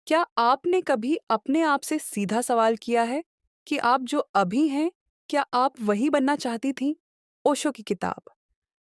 क्या आपने कभी अपने आप से सीधा सवाल किया है कि आप जो अभी हैं, क्या आप वही बनना चाहती थीं? ओशो की किताब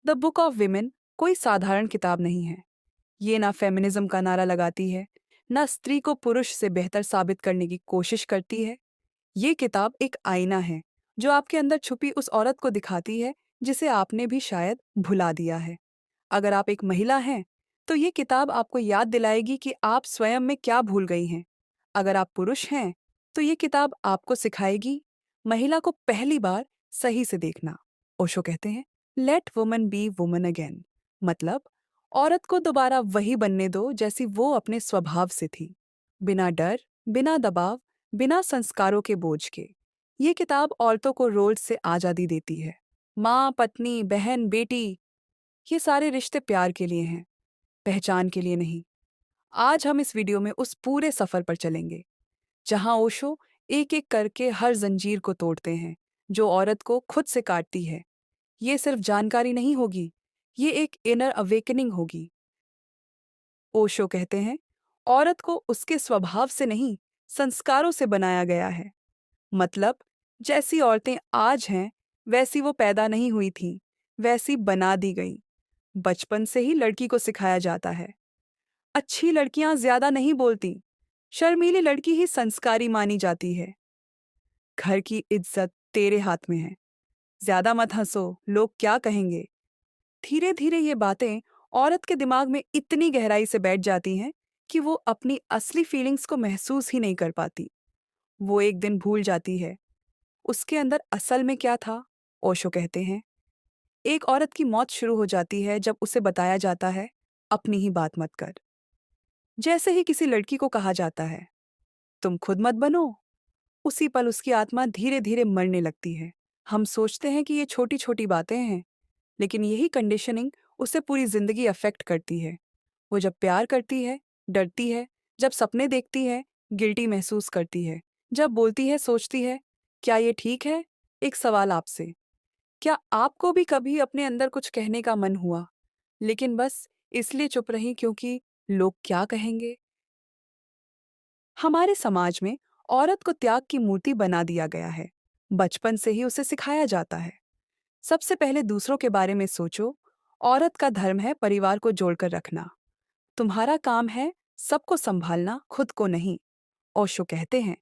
द बुक ऑफ विमेन कोई साधारण किताब नहीं है। ये ना फेमिनिज्म का नारा लगाती है, ना स्त्री को पुरुष से बेहतर साबित करने की कोशिश करती है। ये किताब एक आईना है जो आपके अंदर छुपी उस औरत को दिखाती है जिसे आपने भी शायद भुला दिया है। अगर आप एक महिला हैं, तो ये किताब आपको याद दिलाएगी कि आप स्वयं में क्या भूल गई हैं। अगर आप पुरुष हैं, तो ये किताब आपको सिखाएगी महिला को पहली बार सही से देखना। ओशो कहते हैं, let woman be woman again. मतलब, औरत को दोबारा वही बनने दो जैसी वो अपने स्वभाव से थी, बिना डर, बिना दबाव, बिना संस्कारों के बोझ के। ये किताब औरतों को रोल से आज़ादी देती है। माँ, पत्नी, बहन, बेटी, ये सारे रिश्ते प्यार के लिए हैं, पहचान के लिए नहीं। आज हम इस वीडियो में उस पूरे सफर पर चलेंगे जहां ओशो एक एक करके हर जंजीर को तोड़ते हैं जो औरत को खुद से काटती है। ये सिर्फ जानकारी नहीं होगी, ये एक इनर अवेकनिंग होगी। ओशो कहते हैं, औरत को उसके स्वभाव से नहीं, संस्कारों से बनाया गया है। मतलब, जैसी औरतें आज हैं, वैसी वो पैदा नहीं हुई थीं, वैसी बना दी गई। बचपन से ही लड़की को सिखाया जाता है, अच्छी लड़कियां ज्यादा नहीं बोलती, शर्मीली लड़की ही संस्कारी मानी जाती है। घर की इज्जत तेरे हाथ में है, ज्यादा मत हंसो, लोग क्या कहेंगे। धीरे धीरे ये बातें औरत के दिमाग में इतनी गहराई से बैठ जाती हैं कि वो अपनी असली फीलिंग्स को महसूस ही नहीं कर पाती। वो एक दिन भूल जाती है उसके अंदर असल में क्या था। ओशो कहते हैं, एक औरत की मौत शुरू हो जाती है जब उसे बताया जाता है, अपनी ही बात मत कर। जैसे ही किसी लड़की को कहा जाता है, तुम खुद मत बनो, उसी पल उसकी आत्मा धीरे धीरे मरने लगती है। हम सोचते हैं कि ये छोटी छोटी बातें हैं, लेकिन यही कंडीशनिंग उसे पूरी जिंदगी अफेक्ट करती है। वो जब प्यार करती है, डरती है, जब सपने देखती है, गिल्टी महसूस करती है, जब बोलती है, सोचती है, क्या ये ठीक है? एक सवाल आपसे, क्या आपको भी कभी अपने अंदर कुछ कहने का मन हुआ, लेकिन बस इसलिए चुप रही क्योंकि लोग क्या कहेंगे? हमारे समाज में औरत को त्याग की मूर्ति बना दिया गया है। बचपन से ही उसे सिखाया जाता है, सबसे पहले दूसरों के बारे में सोचो। औरत का धर्म है परिवार को जोड़कर रखना। तुम्हारा काम है सबको संभालना, खुद को नहीं। ओशो कहते हैं,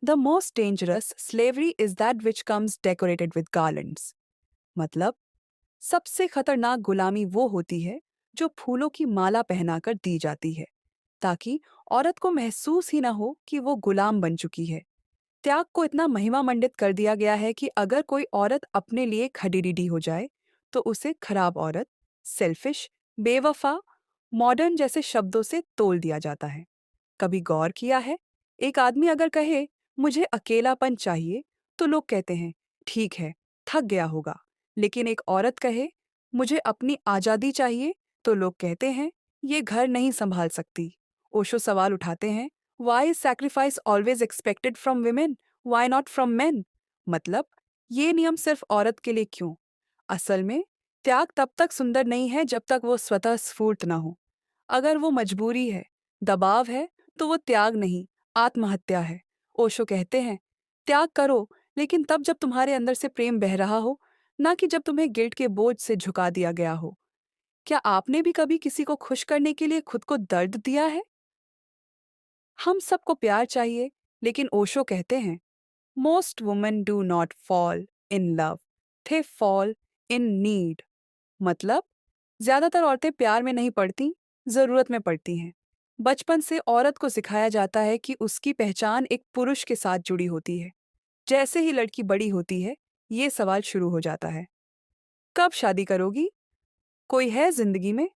the most dangerous slavery is that which comes decorated with garlands. मतलब, सबसे खतरनाक गुलामी वो होती है जो फूलों की माला पहनाकर दी जाती है, ताकि औरत को महसूस ही ना हो कि वो गुलाम बन चुकी है। त्याग को इतना महिमा मंडित कर दिया गया है कि अगर कोई औरत अपने लिए खड़ीडीडी हो जाए, तो उसे खराब औरत, सेल्फिश, बेवफा, मॉडर्न जैसे शब्दों से तोल दिया जाता है। कभी गौर किया है, एक आदमी अगर कहे, मुझे अकेलापन चाहिए, तो लोग कहते हैं, ठीक है, थक गया होगा। लेकिन एक औरत कहे, मुझे अपनी आज़ादी चाहिए, तो लोग कहते हैं, ये घर नहीं संभाल सकती। ओशो सवाल उठाते हैं, why is sacrifice always expected from women, why not from men. मतलब, ये नियम सिर्फ औरत के लिए क्यों? असल में, त्याग तब तक सुंदर नहीं है जब तक वो स्वतः स्फूर्त ना हो। अगर वो मजबूरी है, दबाव है, तो वो त्याग नहीं, आत्महत्या है। ओशो कहते हैं, त्याग करो, लेकिन तब जब तुम्हारे अंदर से प्रेम बह रहा हो, ना कि जब तुम्हें गिल्ट के बोझ से झुका दिया गया हो। क्या आपने भी कभी किसी को खुश करने के लिए खुद को दर्द दिया है? हम सबको प्यार चाहिए, लेकिन ओशो कहते हैं, most women do not fall in love, they fall in need. मतलब, ज्यादातर औरतें प्यार में नहीं पड़ती, जरूरत में पड़ती हैं। बचपन से औरत को सिखाया जाता है कि उसकी पहचान एक पुरुष के साथ जुड़ी होती है। जैसे ही लड़की बड़ी होती है, ये सवाल शुरू हो जाता है, कब शादी करोगी? कोई है जिंदगी में?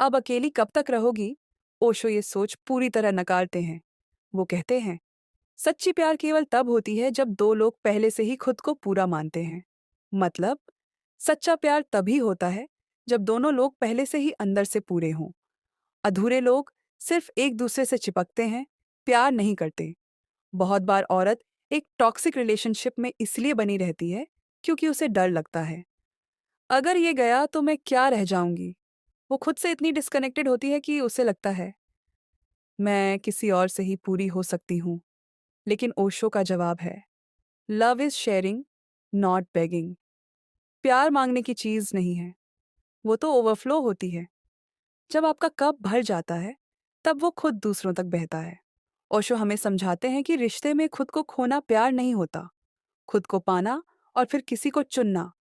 अब अकेली कब तक रहोगी? ओशो ये सोच पूरी तरह नकारते हैं। वो कहते हैं, सच्ची प्यार केवल तब होती है जब दो लोग पहले से ही खुद को पूरा मानते हैं। मतलब, सच्चा प्यार तभी होता है जब दोनों लोग पहले से ही अंदर से पूरे हों। अधूरे लोग सिर्फ एक दूसरे से चिपकते हैं, प्यार नहीं करते। बहुत बार औरत एक टॉक्सिक रिलेशनशिप में इसलिए बनी रहती है क्योंकि उसे डर लगता है, अगर ये गया तो मैं क्या रह जाऊंगी। वो खुद से इतनी डिस्कनेक्टेड होती है कि उसे लगता है, मैं किसी और से ही पूरी हो सकती हूँ। लेकिन ओशो का जवाब है, love is sharing, not begging. प्यार मांगने की चीज नहीं है, वो तो ओवरफ्लो होती है। जब आपका कप भर जाता है, तब वो खुद दूसरों तक बहता है। ओशो हमें समझाते हैं कि रिश्ते में खुद को खोना प्यार नहीं होता, खुद को पाना और फिर किसी को चुनना,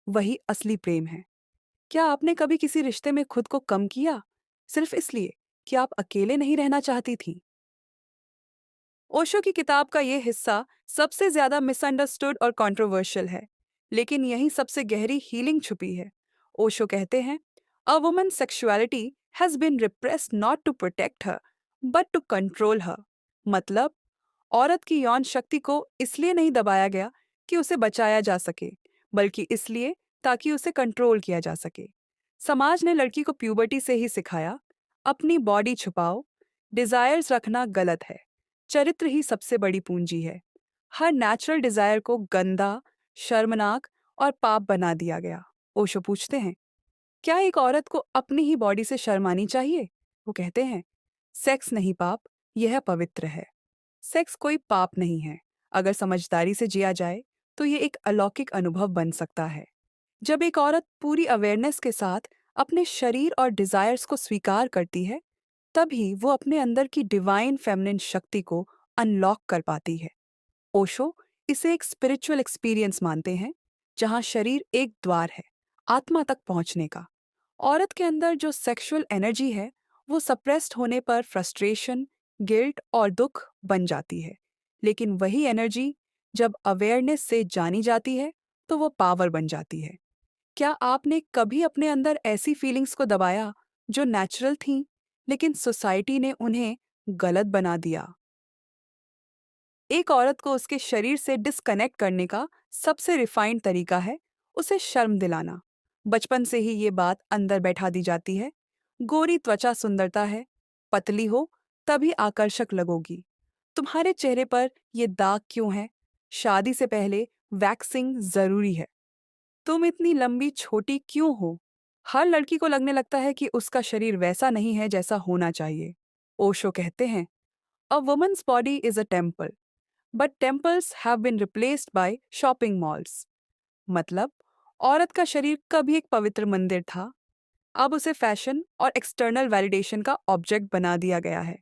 वही असली प्रेम है। क्या आपने कभी किसी रिश्ते में खुद को कम किया, सिर्फ इसलिए कि आप अकेले नहीं रहना चाहती थी? ओशो की किताब का ये हिस्सा सबसे ज्यादा मिसअंडरस्टूड और कंट्रोवर्शियल है, लेकिन यही सबसे गहरी हीलिंग छुपी है। ओशो कहते हैं, a woman sexuality has been repressed not to protect her but to control her. मतलब, औरत की यौन शक्ति को इसलिए नहीं दबाया गया कि उसे बचाया जा सके, बल्कि इसलिए ताकि उसे कंट्रोल किया जा सके। समाज ने लड़की को प्यूबर्टी से ही सिखाया, अपनी बॉडी छुपाओ, डिजायर्स रखना गलत है, चरित्र ही सबसे बड़ी पूंजी है। हर नेचुरल डिजायर को गंदा, शर्मनाक और पाप बना दिया गया। ओशो पूछते हैं, क्या एक औरत को अपनी ही बॉडी से शर्मानी चाहिए? वो कहते हैं, सेक्स नहीं पाप, यह पवित्र है। सेक्स कोई पाप नहीं है। अगर समझदारी से जिया जाए तो ये एक अलौकिक अनुभव बन सकता है। जब एक औरत पूरी अवेयरनेस के साथ अपने शरीर और डिजायर्स को स्वीकार करती है, तभी वो अपने अंदर की डिवाइन फेमिनिन शक्ति को अनलॉक कर पाती है। ओशो इसे एक स्पिरिचुअल एक्सपीरियंस मानते हैं, जहां शरीर एक द्वार है आत्मा तक पहुंचने का। औरत के अंदर जो सेक्सुअल एनर्जी है, वो सप्रेस्ड होने पर फ्रस्ट्रेशन, गिल्ट और दुख बन जाती है। लेकिन वही एनर्जी जब अवेयरनेस से जानी जाती है, तो वो पावर बन जाती है। क्या आपने कभी अपने अंदर ऐसी फीलिंग्स को दबाया जो नेचुरल थीं, लेकिन सोसाइटी ने उन्हें गलत बना दिया? एक औरत को उसके शरीर से डिस्कनेक्ट करने का सबसे रिफाइंड तरीका है उसे शर्म दिलाना। बचपन से ही ये बात अंदर बैठा दी जाती है, गोरी त्वचा सुंदरता है, पतली हो तभी आकर्षक लगोगी। तुम्हारे चेहरे पर ये दाग क्यों है? शादी से पहले वैक्सिंग जरूरी है। तुम इतनी लंबी छोटी क्यों हो? हर लड़की को लगने लगता है कि उसका शरीर वैसा नहीं है जैसा होना चाहिए। ओशो कहते हैं, a woman's body is a temple, but temples have been replaced by shopping malls. मतलब, औरत का शरीर कभी एक पवित्र मंदिर था, अब उसे फैशन और एक्सटर्नल वैलिडेशन का ऑब्जेक्ट बना दिया गया है।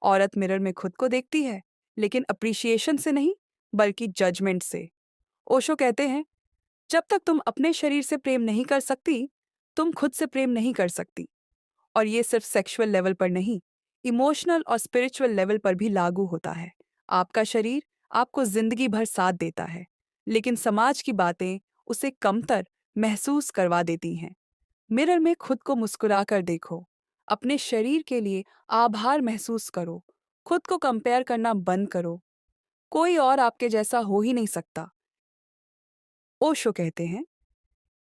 औरत मिरर में खुद को देखती है, लेकिन अप्रिसिएशन से नहीं, बल्कि जजमेंट से। ओशो कहते हैं, जब तक तुम अपने शरीर से प्रेम नहीं कर सकती, तुम खुद से प्रेम नहीं कर सकती। और ये सिर्फ सेक्सुअल लेवल पर नहीं, इमोशनल और स्पिरिचुअल लेवल पर भी लागू होता है। आपका शरीर आपको जिंदगी भर साथ देता है, लेकिन समाज की बातें उसे कमतर महसूस करवा देती हैं। मिरर में खुद को मुस्कुराकर देखो, अपने शरीर के लिए आभार महसूस करो, खुद को कंपेयर करना बंद करो। कोई और आपके जैसा हो ही नहीं सकता। ओशो कहते हैं,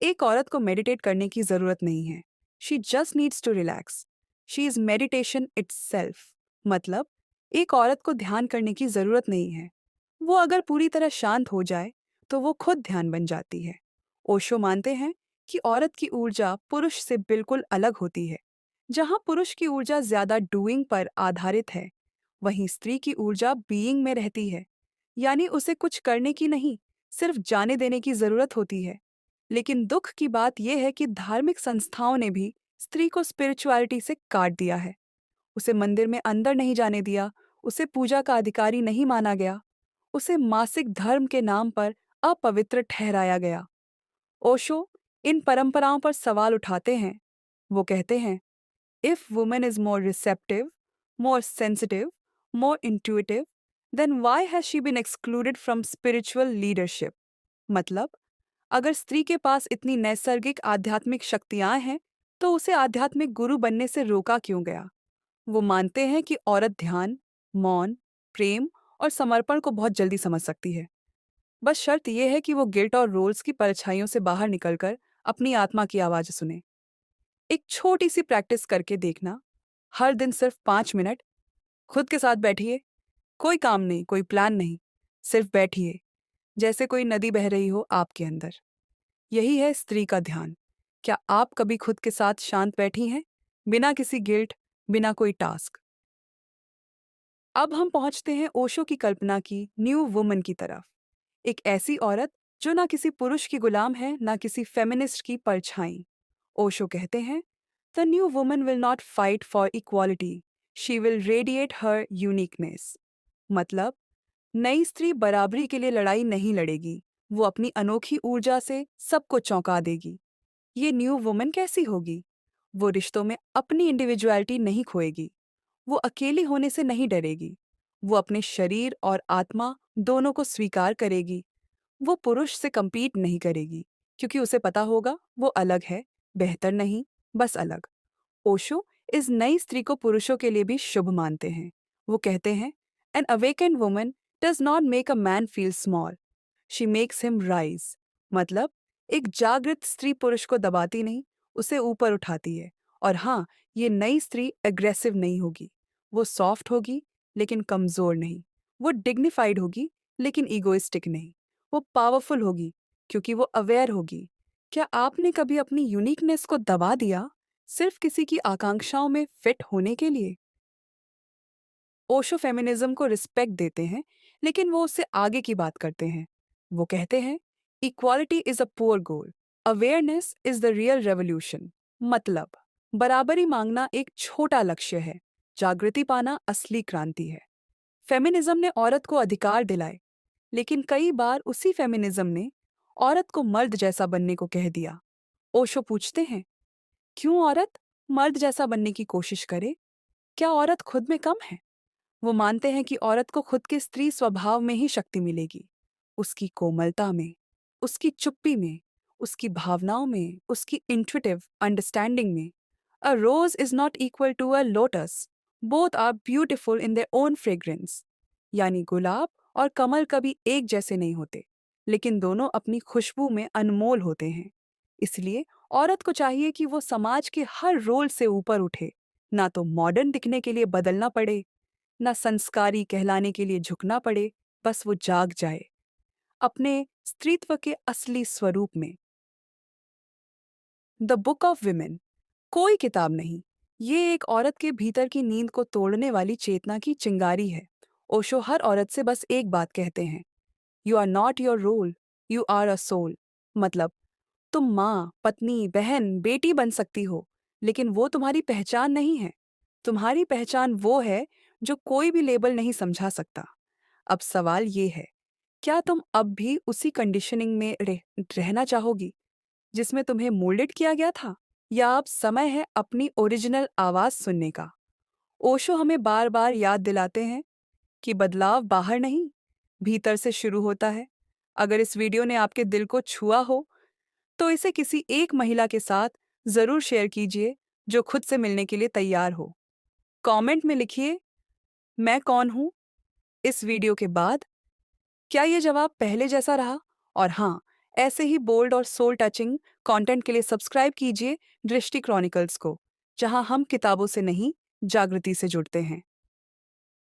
एक औरत को मेडिटेट करने की जरूरत नहीं है। She just needs to relax. She is meditation itself. मतलब, एक औरत को ध्यान करने की जरूरत नहीं है। वो अगर पूरी तरह शांत हो जाए, तो वो खुद ध्यान बन जाती है। ओशो मानते हैं कि औरत की ऊर्जा पुरुष से बिल्कुल अलग होती है। जहां पुरुष की ऊर्जा ज्यादा डूइंग पर आधारित है, वहीं स्त्री की ऊर्जा बीइंग में रहती है। यानी उसे कुछ करने की नहीं, सिर्फ जाने देने की जरूरत होती है। लेकिन दुख की बात यह है कि धार्मिक संस्थाओं ने भी स्त्री को स्पिरिचुअलिटी से काट दिया है। उसे मंदिर में अंदर नहीं जाने दिया, उसे पूजा का अधिकारी नहीं माना गया, उसे मासिक धर्म के नाम पर अपवित्र ठहराया गया। ओशो इन परंपराओं पर सवाल उठाते हैं। वो कहते हैं, if women is more receptive, more sensitive, more intuitive, then why has she been excluded from spiritual leadership? मतलब, अगर स्त्री के पास इतनी नैसर्गिक आध्यात्मिक शक्तियां हैं, तो उसे आध्यात्मिक गुरु बनने से रोका क्यों गया? वो मानते हैं कि औरत ध्यान, मौन, प्रेम और समर्पण को बहुत जल्दी समझ सकती है। बस शर्त यह है कि वो गिल्ट और रोल्स की परछाइयों से बाहर निकलकर अपनी आत्मा की आवाज सुने। एक छोटी सी प्रैक्टिस करके देखना। हर दिन सिर्फ 5 मिनट खुद के साथ बैठिए। कोई काम नहीं, कोई प्लान नहीं, सिर्फ बैठिए, जैसे कोई नदी बह रही हो आपके अंदर। यही है स्त्री का ध्यान। क्या आप कभी खुद के साथ शांत बैठी हैं, बिना किसी गिल्ट, बिना कोई टास्क? अब हम पहुंचते हैं ओशो की कल्पना की न्यू वुमन की तरफ। एक ऐसी औरत जो ना किसी पुरुष की गुलाम है ना किसी फेमिनिस्ट की परछाई। ओशो कहते हैं, the new woman will not fight for equality, she will radiate her uniqueness. मतलब, नई स्त्री बराबरी के लिए लड़ाई नहीं लड़ेगी, वो अपनी अनोखी ऊर्जा से सबको चौंका देगी। ये न्यू वुमन कैसी होगी? वो रिश्तों में अपनी इंडिविजुअलिटी नहीं खोएगी, वो अकेली होने से नहीं डरेगी, वो अपने शरीर और आत्मा दोनों को स्वीकार करेगी। वो पुरुष से compete नहीं करेगी, क्योंकि उसे पता होगा वो अलग है, बेहतर नहीं, बस अलग। ओशो इस नई स्त्री को पुरुषों के लिए भी शुभ मानते हैं। वो कहते हैं, an awakened woman does not make a man feel small, she makes him rise. मतलब, एक जागृत स्त्री पुरुष को दबाती नहीं, उसे ऊपर उठाती है। और हाँ, ये नई स्त्री एग्रेसिव नहीं होगी, वो सॉफ्ट होगी लेकिन कमजोर नहीं। वो डिग्निफाइड होगी लेकिन ईगोइस्टिक नहीं। वो पावरफुल होगी क्योंकि वो अवेयर होगी। क्या आपने कभी अपनी यूनिकनेस को दबा दिया सिर्फ किसी की आकांक्षाओं में फिट होने के लिए? ओशो फेमिनिज्म को रिस्पेक्ट देते हैं, लेकिन वो उससे आगे की बात करते हैं। वो कहते हैं, equality is a poor goal, awareness is the real revolution. मतलब, बराबरी मांगना एक छोटा लक्ष्य है, जागृति पाना असली क्रांति है। फेमिनिज्म ने औरत को अधिकार दिलाए, लेकिन कई बार उसी फेमिनिज्म ने औरत को मर्द जैसा बनने को कह दिया। ओशो पूछते हैं, क्यों औरत मर्द जैसा बनने की कोशिश करे? क्या औरत खुद में कम है? वो मानते हैं कि औरत को खुद के स्त्री स्वभाव में ही शक्ति मिलेगी, उसकी कोमलता में, उसकी चुप्पी में, उसकी भावनाओं में, उसकी इंट्यूटिव अंडरस्टैंडिंग में। A rose is not equal to a lotus, both are beautiful in their own fragrance. यानी गुलाब और कमल कभी एक जैसे नहीं होते, लेकिन दोनों अपनी खुशबू में अनमोल होते हैं। इसलिए औरत को चाहिए कि वो समाज के हर रोल से ऊपर उठे, ना तो मॉडर्न दिखने के लिए बदलना पड़े, ना संस्कारी कहलाने के लिए झुकना पड़े, बस वो जाग जाए अपने स्त्रीत्व के असली स्वरूप में। द बुक ऑफ विमेन कोई किताब नहीं, ये एक औरत के भीतर की नींद को तोड़ने वाली चेतना की चिंगारी है। ओशो हर औरत से बस एक बात कहते हैं, you are not your role, you are a soul. मतलब, तुम माँ, पत्नी, बहन, बेटी बन सकती हो, लेकिन वो तुम्हारी पहचान नहीं है। तुम्हारी पहचान वो है जो कोई भी लेबल नहीं समझा सकता। अब सवाल ये है, क्या तुम अब भी उसी कंडीशनिंग में रहना चाहोगी जिसमें तुम्हें मोल्डेड किया गया था, या अब समय है अपनी ओरिजिनल आवाज सुनने का? ओशो हमें बार बार याद दिलाते हैं कि बदलाव बाहर नहीं, भीतर से शुरू होता है। अगर इस वीडियो ने आपके दिल को छुआ हो, तो इसे किसी एक महिला के साथ जरूर शेयर कीजिए जो खुद से मिलने के लिए तैयार हो। कमेंट में लिखिए, मैं कौन हूँ इस वीडियो के बाद? क्या ये जवाब पहले जैसा रहा? और हाँ, ऐसे ही बोल्ड और सोल टचिंग कंटेंट के लिए सब्सक्राइब कीजिए दृष्टि क्रॉनिकल्स को, जहां हम किताबों से नहीं, जागृति से जुड़ते हैं।